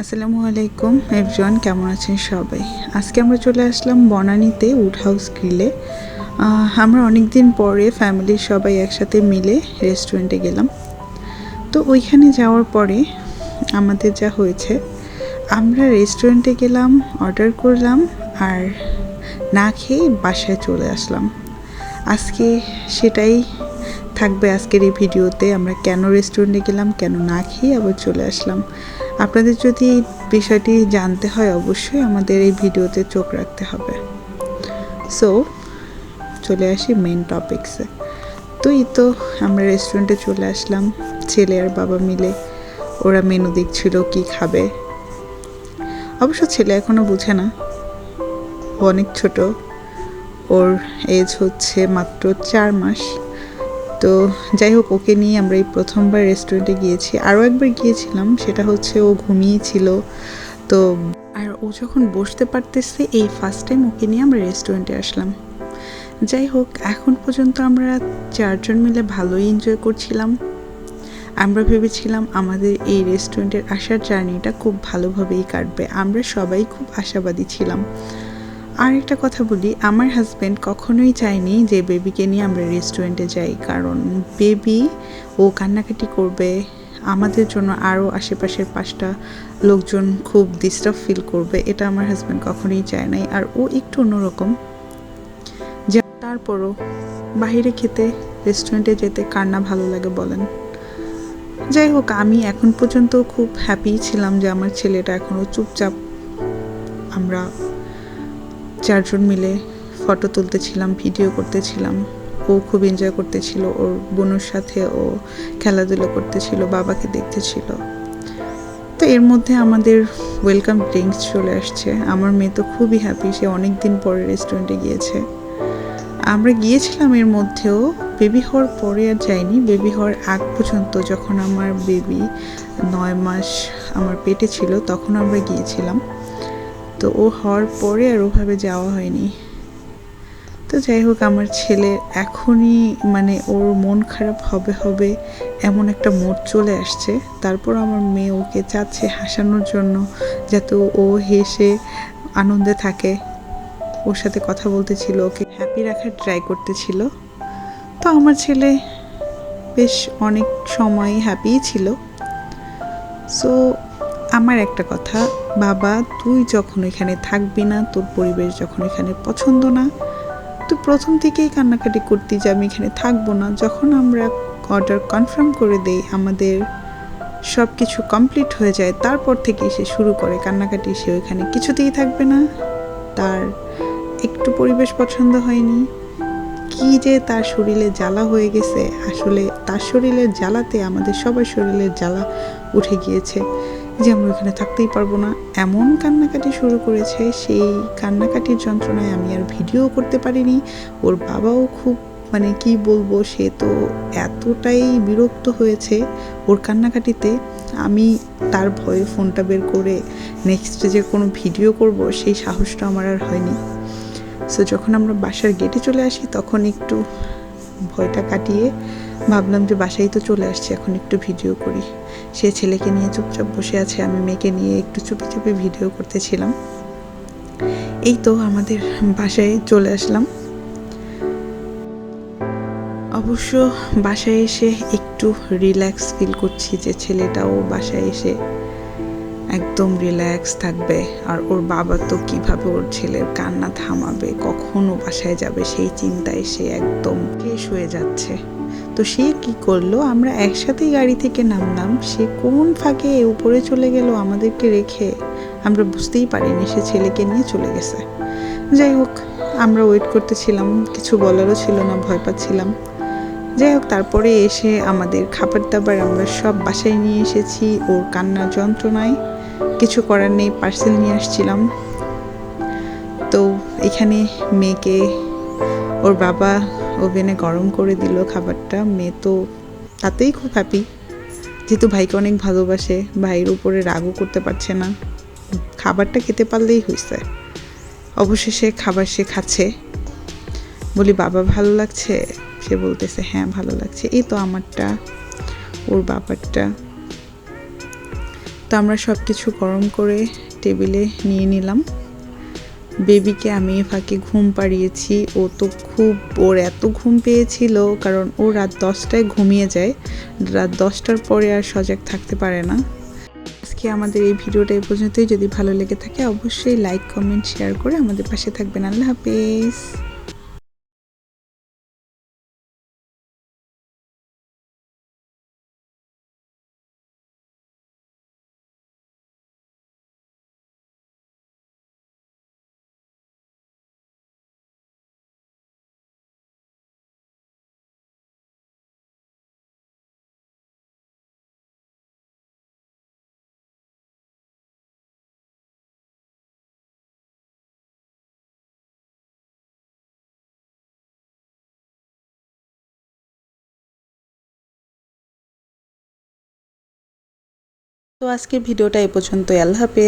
আসসালামু আলাইকুম এভরিওয়ান, কেমন আছেন সবাই? আজকে আমরা চলে আসলাম বনানীতে উড হাউস গ্রিলে। আমরা অনেক দিন পরে ফ্যামিলির সবাই একসাথে মিলে রেস্টুরেন্টে গেলাম। তো ওইখানে যাওয়ার পরে আমাদের যা হয়েছে, আমরা রেস্টুরেন্টে গেলাম, অর্ডার করলাম, আর না খেয়ে বাসায় চলে আসলাম। আজকে সেটাই থাকবে আজকের এই ভিডিওতে। আমরা কেন রেস্টুরেন্টে গেলাম, কেন না খেয়ে আবার চলে আসলাম। আপনাদের যদি এই বিষয়টি জানতে হয়, অবশ্যই আমাদের এই ভিডিওতে চোখ রাখতে হবে। সো চলে আসি মেন টপিকসে। তো আমরা রেস্টুরেন্টে চলে আসলাম, ছেলে আর বাবা মিলে। ওরা মেনু দেখছিল কি খাবে। অবশ্য ছেলে এখনও বুঝে না, ও অনেক ছোট, ওর এজ হচ্ছে মাত্র 4 মাস। তো যাই হোক, ওকে নিয়ে আমরা এই প্রথমবার রেস্টুরেন্টে গিয়েছি। আরও একবার গিয়েছিলাম, সেটা হচ্ছে ও ঘুমিয়েছিল। তো আর ও যখন বসতে পারতেছে, এই ফার্স্ট টাইম ওকে নিয়ে আমরা রেস্টুরেন্টে আসলাম। যাই হোক, এখন পর্যন্ত আমরা 4 জন মিলে ভালোই এনজয় করছিলাম। আমরা ভেবেছিলাম আমাদের এই রেস্টুরেন্টের আসার জার্নিটা খুব ভালোভাবেই কাটবে। আমরা সবাই খুব আশাবাদী ছিলাম। আর একটা কথা বলি, আমার হাজব্যান্ড কখনোই চায়নি যে বেবিকে নিয়ে আমরা রেস্টুরেন্টে যাই, কারণ বেবি ও কান্নাকাটি করবে, আমাদের জন্য আরও আশেপাশের 5টা লোকজন খুব ডিস্টার্ব ফিল করবে। এটা আমার হাজব্যান্ড কখনোই চায় নাই। আর ও একটু অন্যরকম, যে তারপরও বাইরে খেতে, রেস্টুরেন্টে যেতে কার না ভালো লাগে বলেন। যাই হোক, আমি এখন পর্যন্ত খুব হ্যাপি ছিলাম যে আমার ছেলেটা এখনও চুপচাপ। আমরা 4 জন মিলে ফটো তুলতেছিলাম, ভিডিও করতেছিলাম। ও খুব এনজয় করতেছিল, ওর বোনের সাথে ও খেলাধুলো করতেছিল, বাবাকে দেখতেছিল। তো এর মধ্যে আমাদের ওয়েলকাম ড্রিঙ্কস চলে আসছে। আমার মেয়ে তো খুবই হ্যাপি, সে অনেক দিন পরে রেস্টুরেন্টে গিয়েছে। আমরা গিয়েছিলাম এর মধ্যেও, বেবি হওয়ার পরে আর যাইনি। বেবি হওয়ার আগ পর্যন্ত, যখন আমার বেবি 9 মাস আমার পেটে ছিল, তখন আমরা গিয়েছিলাম। তো ও হওয়ার পরে আর ওভাবে যাওয়া হয়নি। তো যাই হোক, আমার ছেলে এখনই ওর মন খারাপ হবে এমন একটা মোড চলে আসছে। তারপর আমার মেয়ে ওকে চাচ্ছে হাসানোর জন্য, যাতে ও হেসে আনন্দে থাকে। ওর সাথে কথা বলতেছিল, ওকে হ্যাপি রাখার ট্রাই করতেছিল। তো আমার ছেলে বেশ অনেক সময় হ্যাপিই ছিল। সো আমার একটা কথা, বাবা তুই যখন এখানে থাকবি না, তোর পরিবেশ যখন এখানে পছন্দ না, তুই প্রথম থেকেই কান্নাকাটি করতি যে আমি এখানে থাকবো না। যখন আমরা অর্ডার কনফার্ম করে দেই, আমাদের সব কিছু কমপ্লিট হয়ে যায়, তারপর থেকেই সে শুরু করে কান্নাকাটি। সে ওইখানে কিছুতেই থাকবে না, তার একটু পরিবেশ পছন্দ হয়নি। কি যে তার শরীরে জ্বালা হয়ে গেছে, আসলে তার শরীরের জ্বালাতে আমাদের সবার শরীরের জ্বালা উঠে গিয়েছে, যে আমরা ওখানে থাকতেই পারবো না। এমন কান্নাকাটি শুরু করেছে, সেই কান্নাকাটির যন্ত্রণায় আমি আর ভিডিও করতে পারিনি। ওর বাবাও খুব কি বলবো, সে তো এতটাই বিরক্ত হয়েছে ওর কান্নাকাটিতে। আমি তার ভয়ে ফোনটা বের করে নেক্সট যে কোনো ভিডিও করব, সেই সাহসটা আমার আর হয়নি। সো যখন আমরা বাসার গেটে চলে আসি, তখন একটু ভয়টা কাটিয়ে ভাবলাম যে বাসায় তো চলে আসছি, এখন একটু ভিডিও করি। সে ছেলেকে নিয়ে চুপচাপ বসে আছে, আমি মেয়েকে নিয়ে একটু চুপি চুপি ভিডিও করতেছিলাম। এই তো আমাদের বাসায় চলে আসলাম। অবশ্য বাসায় এসে একটু রিল্যাক্স ফিল করছি, যে ছেলেটাও বাসায় এসে একদম রিল্যাক্স থাকবে। আর ওর বাবা তো কিভাবে ওর ছেলের কান্না থামাবে, কখনো বাসায় যাবে, সেই চিন্তায় সে একদম ফ্রেশ হয়ে যাচ্ছে। তো সে কি করলো, আমরা একসাথেই গাড়ি থেকে নামলাম, সে কোন ফাঁকে উপরে চলে গেল আমাদেরকে রেখে। আমরা বুঝতেই পারিনি সে ছেলেকে নিয়ে চলে গেছে। যাই হোক, আমরা ওয়েট করতেছিলাম, কিছু বলারও ছিল না, ভয় পাচ্ছিলাম। যাই হোক, তারপরে এসে আমাদের খাবার দাবার আমরা সব বাসায় নিয়ে এসেছি। ওর কান্নার যন্ত্রণায় কিছু করার নেই, পার্সেল নিয়ে আসছিলাম। তো এখানে মেয়েকে ওর বাবা ওভেনে গরম করে দিল খাবারটা। মেয়ে তো তাতেই খুব হ্যাপি, যেহেতু ভাইকে অনেক ভালোবাসে, ভাইয়ের উপরে রাগও করতে পারছে না, খাবারটা খেতে পারলেই হয়েছে। অবশেষে খাবার সে খাচ্ছে। বলি, বাবা ভালো লাগছে? সে বলতেছে হ্যাঁ ভালো লাগছে। এই তো আমারটা, ওর বাবারটা। তো আমরা সব কিছু গরম করে টেবিলে নিয়ে নিলাম। বেবিকে আমি ফাঁকে ঘুম পাড়িয়েছি। ওর এত ঘুম পেয়েছিল, কারণ ও রাত 10টায় ঘুমিয়ে যায়, রাত 10টার পরে আর সজাগ থাকতে পারে না। আজকে আমাদের এই ভিডিওটা এই পর্যন্তই। যদি ভালো লেগে থাকে অবশ্যই লাইক, কমেন্ট, শেয়ার করে আমাদের পাশে থাকবেন। আল্লাহ হাফেজ। তো আজকের ভিডিওটা এই পর্যন্তই। আল্লাহ হাফেজ।